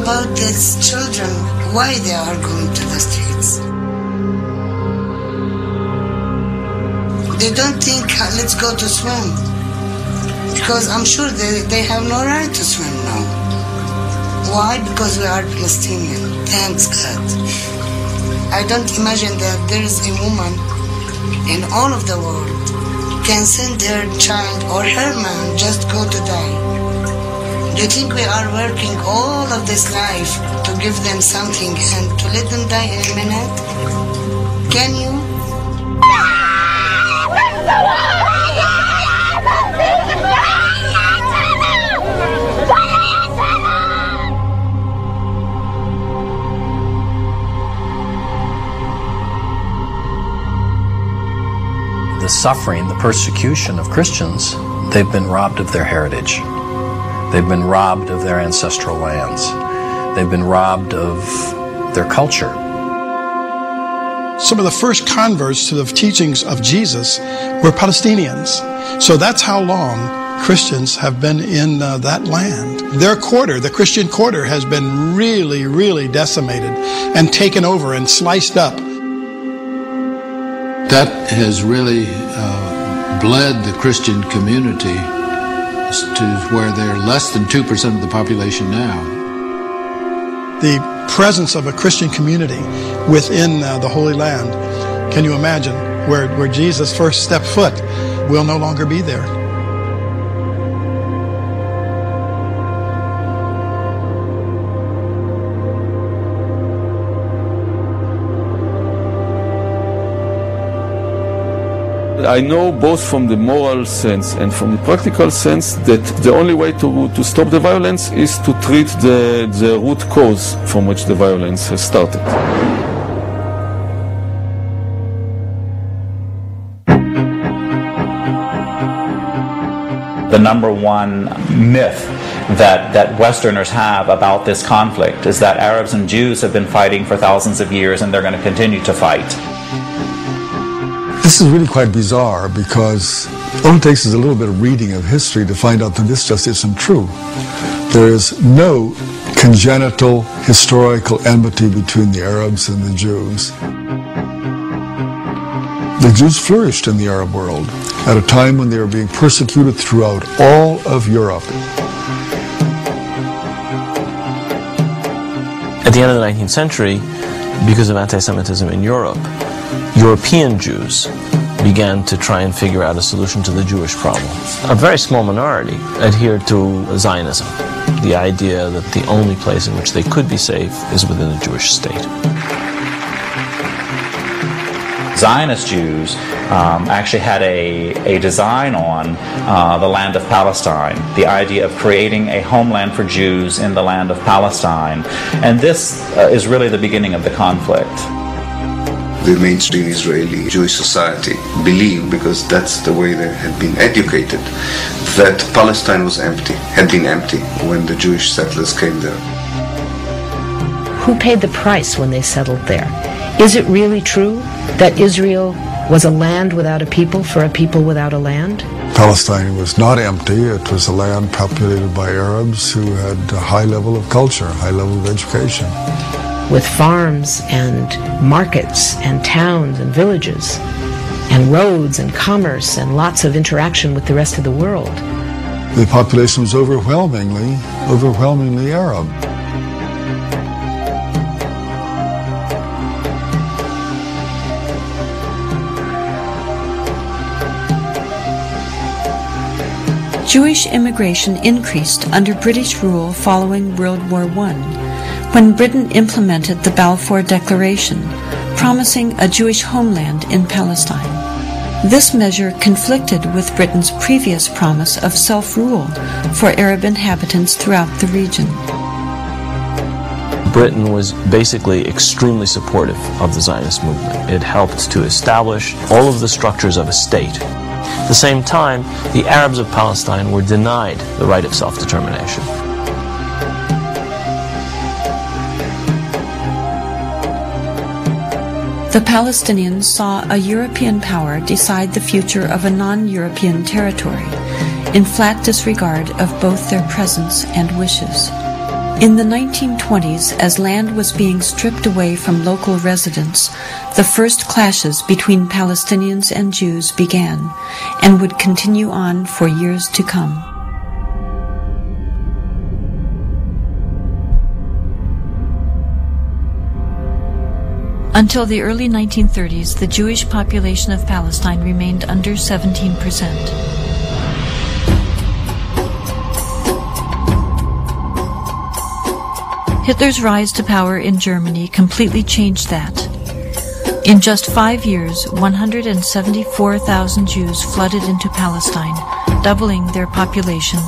about these children, why they are going to the streets. They don't think, let's go to swim. Because I'm sure they have no right to swim now. Why? Because we are Palestinian. Thanks God. I don't imagine that there is a woman in all of the world can send her child or her man just go to die. Do you think we are working all of this life to give them something and to let them die in a minute? Can you? The suffering, the persecution of Christians, they've been robbed of their heritage. They've been robbed of their ancestral lands. They've been robbed of their culture. Some of the first converts to the teachings of Jesus were Palestinians. So that's how long Christians have been in that land. Their quarter, the Christian quarter, has been really, really decimated and taken over and sliced up. That has really bled the Christian community to where they're less than 2% of the population now. The presence of a Christian community within the Holy Land, can you imagine, where Jesus first stepped foot, will no longer be there. I know both from the moral sense and from the practical sense that the only way to stop the violence is to treat the root cause from which the violence has started. The number one myth that Westerners have about this conflict is that Arabs and Jews have been fighting for thousands of years and they're going to continue to fight. This is really quite bizarre because all it takes is a little bit of reading of history to find out that this just isn't true. There is no congenital historical enmity between the Arabs and the Jews. The Jews flourished in the Arab world at a time when they were being persecuted throughout all of Europe. At the end of the 19th century, because of anti-Semitism in Europe, European Jews began to try and figure out a solution to the Jewish problem. A very small minority adhered to Zionism, the idea that the only place in which they could be safe is within the Jewish state. Zionist Jews actually had a design on the land of Palestine, the idea of creating a homeland for Jews in the land of Palestine. And this is really the beginning of the conflict. The mainstream Israeli Jewish society believed, because that's the way they had been educated, that Palestine was empty, had been empty when the Jewish settlers came there. Who paid the price when they settled there? Is it really true that Israel was a land without a people for a people without a land? Palestine was not empty. It was a land populated by Arabs who had a high level of culture, high level of education. With farms and markets and towns and villages and roads and commerce and lots of interaction with the rest of the world. The population was overwhelmingly Arab. Jewish immigration increased under British rule following World War I, when Britain implemented the Balfour Declaration, promising a Jewish homeland in Palestine. This measure conflicted with Britain's previous promise of self-rule for Arab inhabitants throughout the region. Britain was basically extremely supportive of the Zionist movement. It helped to establish all of the structures of a state. At the same time, the Arabs of Palestine were denied the right of self-determination. The Palestinians saw a European power decide the future of a non-European territory, in flat disregard of both their presence and wishes. In the 1920s, as land was being stripped away from local residents, the first clashes between Palestinians and Jews began and would continue on for years to come. Until the early 1930s, the Jewish population of Palestine remained under 17%. Hitler's rise to power in Germany completely changed that. In just 5 years, 174,000 Jews flooded into Palestine, doubling their population.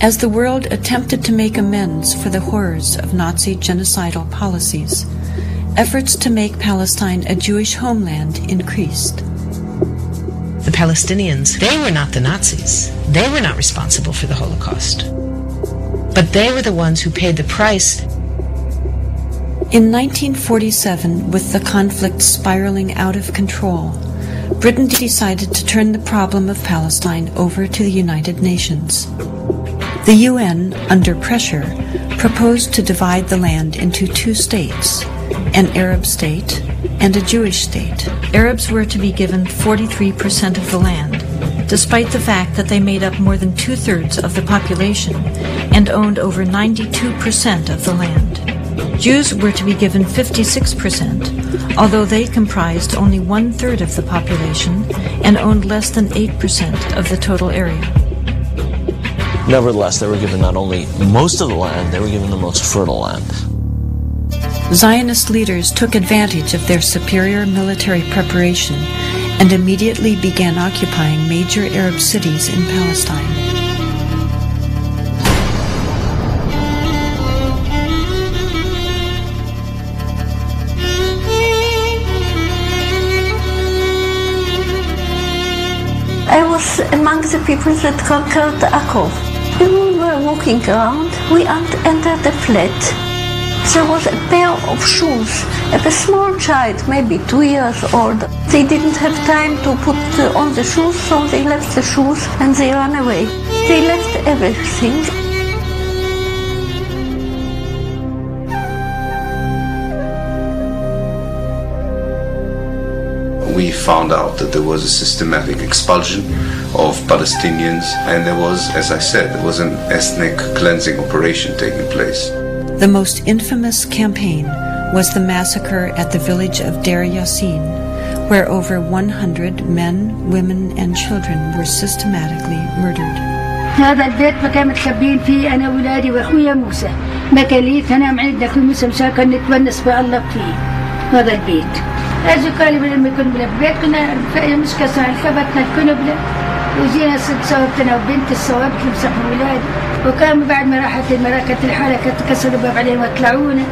As the world attempted to make amends for the horrors of Nazi genocidal policies, efforts to make Palestine a Jewish homeland increased. The Palestinians, they were not the Nazis. They were not responsible for the Holocaust. But they were the ones who paid the price. In 1947, with the conflict spiraling out of control, Britain decided to turn the problem of Palestine over to the United Nations. The UN, under pressure, proposed to divide the land into 2 states, an Arab state and a Jewish state. Arabs were to be given 43% of the land, despite the fact that they made up more than 2/3 of the population and owned over 92% of the land. Jews were to be given 56%, although they comprised only 1/3 of the population and owned less than 8% of the total area. Nevertheless, they were given not only most of the land, they were given the most fertile land. Zionist leaders took advantage of their superior military preparation and immediately began occupying major Arab cities in Palestine. I was among the people that conquered Akov. When we were walking around, we entered a flat. There was a pair of shoes of a small child, maybe 2 years old. They didn't have time to put on the shoes, so they left the shoes and they ran away. They left everything. We found out that there was a systematic expulsion of Palestinians, and there was, as I said, there was an ethnic cleansing operation taking place. The most infamous campaign was the massacre at the village of Deir Yassin, where over 100 men, women, and children were systematically murdered. هذا البيت ما كان متخبين فيه أنا وولادي وأخويا موسى. ما كان لي تنام عندنا أخوي موسى مشاكل نتونس بالله فيه. هذا البيت. أجي قال لما كنا بالبيت كنا مش كسر الخبطنا الكنبلة وجينا صوبتنا وبنت الصواب تمسحوا ولادي. وكان بعد ما راحت المراكة الحالة كانت كسروا الباب علينا وطلعونا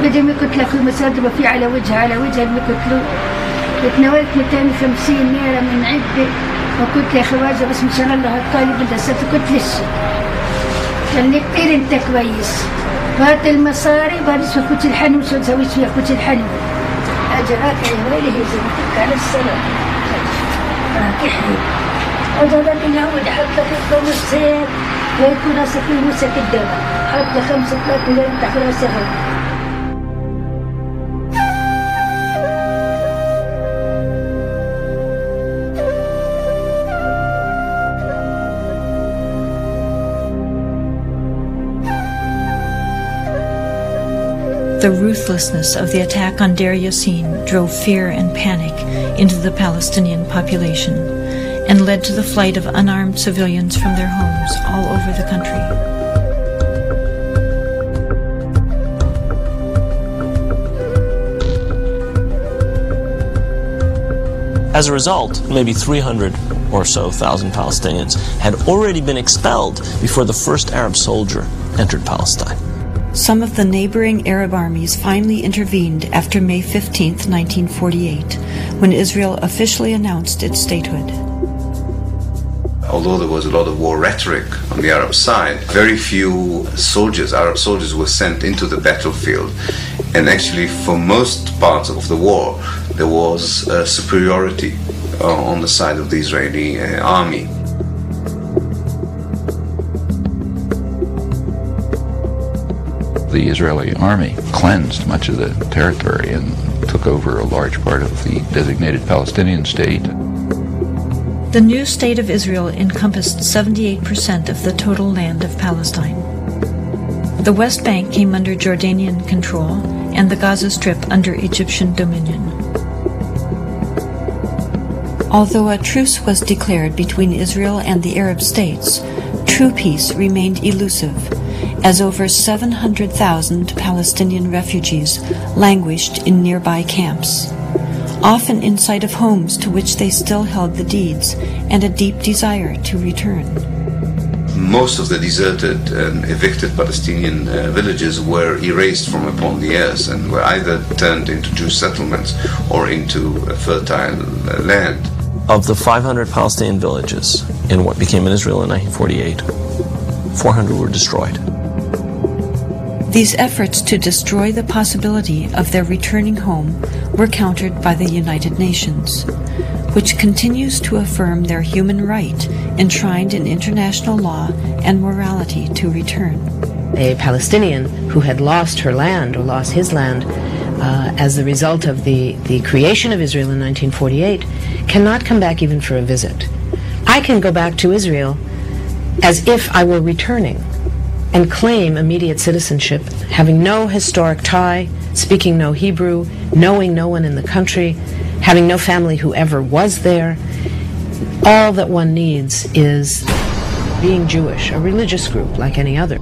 بدهم يقتلوا أخوي مسدبوا فيه على وجهه يقتلوه. اتناولت 250 ليرة من عدة وقلت يا خواجة بس مشان الله هالطالب بدها ستكت للشي قال لي كتير انت كويس هات المصاري وهذا اخوتي الحنو شو تسويش فيها اخوتي الحنو اجراك يا ويلي هي زي ما كنت على الصلاة راك يحيي وضلت اليهود حط لك القوم السير ويكون راسك في موسى كدابة حط لك 5 مليون تحت راسك. The ruthlessness of the attack on Deir Yassin drove fear and panic into the Palestinian population and led to the flight of unarmed civilians from their homes all over the country. As a result, maybe 300 or so thousand Palestinians had already been expelled before the first Arab soldier entered Palestine. Some of the neighboring Arab armies finally intervened after May 15, 1948, when Israel officially announced its statehood. Although there was a lot of war rhetoric on the Arab side, very few soldiers, Arab soldiers, were sent into the battlefield. And actually, for most parts of the war, there was superiority on the side of the Israeli army. The Israeli army cleansed much of the territory and took over a large part of the designated Palestinian state. The new state of Israel encompassed 78% of the total land of Palestine. The West Bank came under Jordanian control and the Gaza Strip under Egyptian dominion. Although a truce was declared between Israel and the Arab states, true peace remained elusive, as over 700,000 Palestinian refugees languished in nearby camps, often in sight of homes to which they still held the deeds and a deep desire to return. Most of the deserted and evicted Palestinian villages were erased from upon the earth and were either turned into Jewish settlements or into fertile land. Of the 500 Palestinian villages in what became Israel in 1948, 400 were destroyed. These efforts to destroy the possibility of their returning home were countered by the United Nations, which continues to affirm their human right enshrined in international law and morality to return. A Palestinian who had lost her land or lost his land as the result of the creation of Israel in 1948 cannot come back even for a visit. I can go back to Israel as if I were returning and claim immediate citizenship, having no historic tie, speaking no Hebrew, knowing no one in the country, having no family who ever was there. All that one needs is being Jewish, a religious group like any other.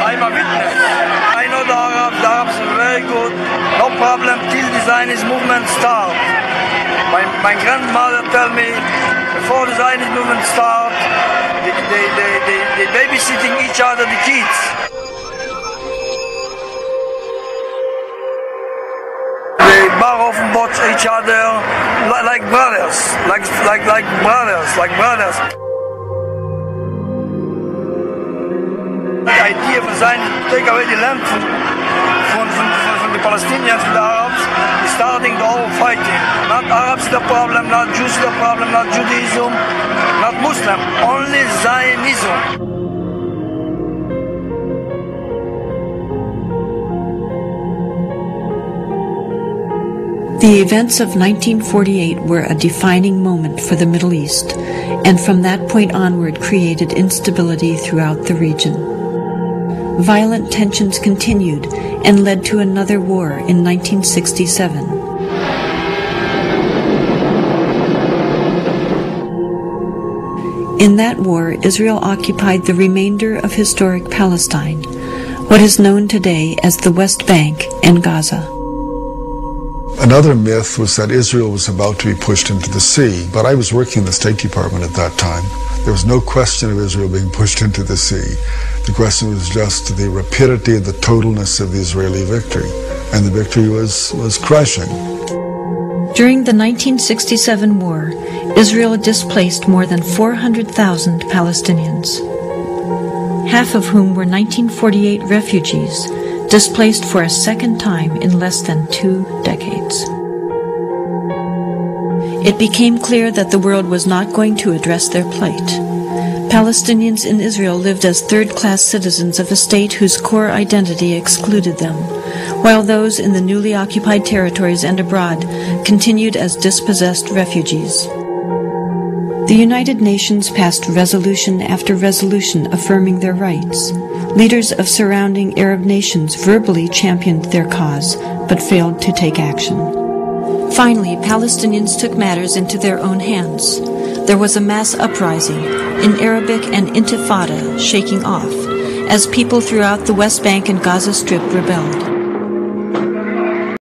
I'm a witness. I know the Arabs are very good. No problem till the Zionist movement start. My grandmother tell me before the Zionist movement start, they babysitting each other, the kids. They borrow from both each other like brothers, like brothers. The idea of Zionism to take away the land from the Palestinians, from the Arabs, is starting the whole fighting. Not Arabs the problem, not Jews the problem, not Judaism, not Muslim, only Zionism. The events of 1948 were a defining moment for the Middle East, and from that point onward created instability throughout the region. Violent tensions continued and led to another war in 1967. In that war, Israel occupied the remainder of historic Palestine, what is known today as the West Bank and Gaza. Another myth was that Israel was about to be pushed into the sea, but I was working in the State Department at that time. There was no question of Israel being pushed into the sea. The question was just the rapidity and the totalness of the Israeli victory, and the victory was crushing. During the 1967 war, Israel displaced more than 400,000 Palestinians, half of whom were 1948 refugees, displaced for a second time in less than 2 decades. It became clear that the world was not going to address their plight. Palestinians in Israel lived as third-class citizens of a state whose core identity excluded them, while those in the newly occupied territories and abroad continued as dispossessed refugees. The United Nations passed resolution after resolution affirming their rights. Leaders of surrounding Arab nations verbally championed their cause, but failed to take action. Finally, Palestinians took matters into their own hands. There was a mass uprising, in Arabic an intifada, shaking off, as people throughout the West Bank and Gaza Strip rebelled.